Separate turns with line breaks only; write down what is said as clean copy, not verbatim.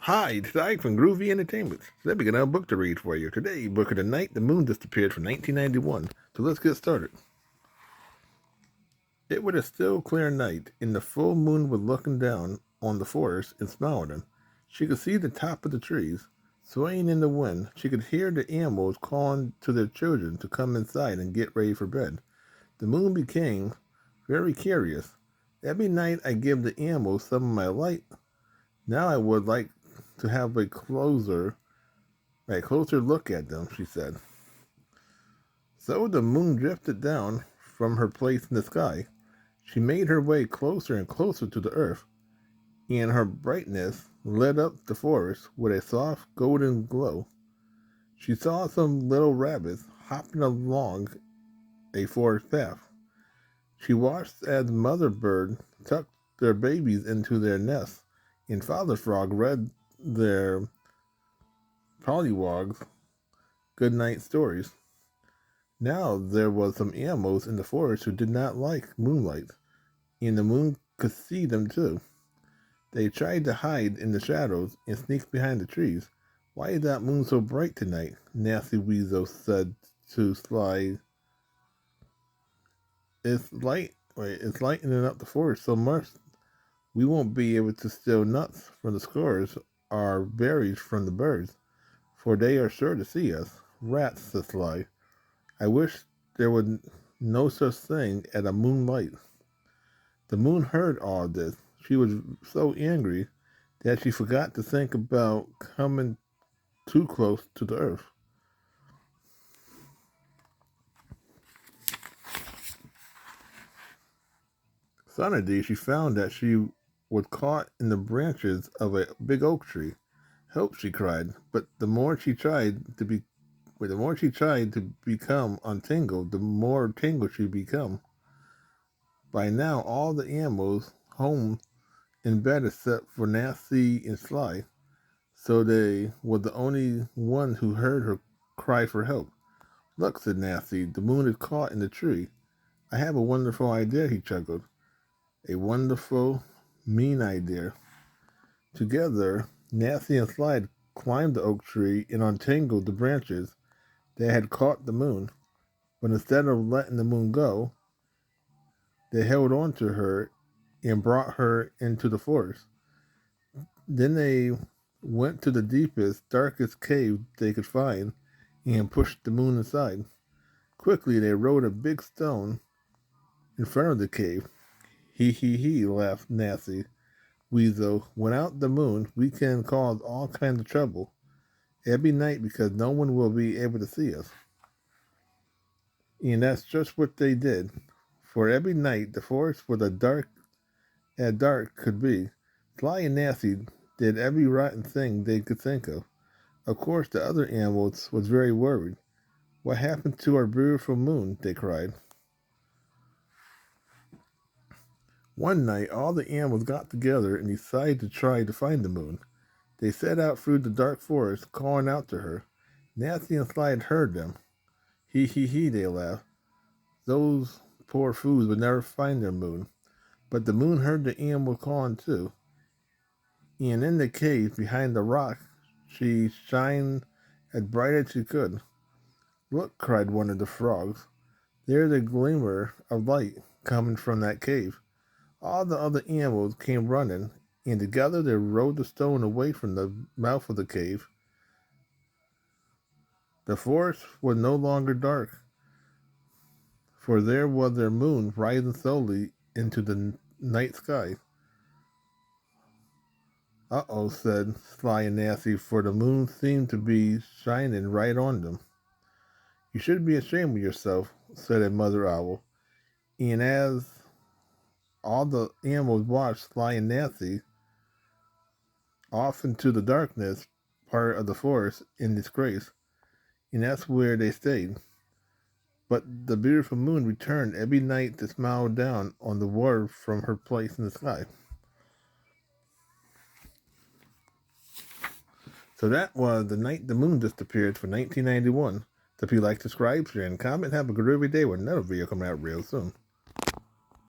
Hi, it's Ike from Groovy Entertainment. Today we got a book to read for you. Today, book of the night, The Moon Disappeared from 1991. So let's get started. It was a still, clear night, and the full moon was looking down on the forest and smiling. She could see the top of the trees, swaying in the wind. She could hear the animals calling to their children to come inside and get ready for bed. The moon became very curious. Every night I give the animals some of my light. Now I would like to have a closer look at them, she said. So the moon drifted down from her place in the sky. She made her way closer and closer to the earth, and her brightness lit up the forest with a soft golden glow. She saw some little rabbits hopping along a forest path. She watched as mother bird tucked their babies into their nests, and father frog read their pollywogs good night stories. Now there was some animals in the forest who did not like moonlight, and the moon could see them too. They tried to hide in the shadows and sneak behind the trees. "Why is that moon so bright tonight?" Nasty Weasel said to Sly. It's lightening up the forest so much we won't be able to steal nuts from the squirrels or berries from the birds, for they are sure to see us." "Rats," said Sly. "I wish there was no such thing as a moonlight." The moon heard all this. She was so angry that she forgot to think about coming too close to the earth. Suddenly, she found that she was caught in the branches of a big oak tree. "Help!" she cried. But the more she tried to become untangled, the more tangled she became. By now, all the animals home in bed except for Nancy and Sly, so they were the only one who heard her cry for help. "Look," said Nancy, "the moon is caught in the tree." "I have a wonderful idea," he chuckled. "A wonderful, mean idea." Together, Nancy and Sly climbed the oak tree and untangled the branches that had caught the moon. But instead of letting the moon go, they held on to her and brought her into the forest. Then they went to the deepest, darkest cave they could find and pushed the moon inside. Quickly, they rolled a big stone in front of the cave. He, laughed Nancy Weasel. "Without the moon, we can cause all kinds of trouble every night because no one will be able to see us." And that's just what they did. For every night, the forest was as dark could be. Sly and Nancy did every rotten thing they could think of. Of course, the other animals was very worried. "What happened to our beautiful moon?" they cried. One night, all the animals got together and decided to try to find the moon. They set out through the dark forest, calling out to her. Nancy and Sly had heard them. He, they laughed. Those poor fools would never find their moon. But the moon heard the animals calling too. And in the cave behind the rock, she shined as bright as she could. "Look," cried one of the frogs. "There's a glimmer of light coming from that cave." All the other animals came running, and together they rolled the stone away from the mouth of the cave. The forest was no longer dark, for there was their moon rising slowly into the night sky. "Uh-oh," said Sly and Nancy, for the moon seemed to be shining right on them. "You should be ashamed of yourself," said a mother owl. And as all the animals watched Sly and Nancy off into the darkness part of the forest in disgrace, and that's where they stayed. But the beautiful moon returned every night to smile down on the world from her place in the sky. So that was The Night the Moon Disappeared for 1991. So if you like, subscribe, share, and comment, have a groovy day with another video coming out real soon.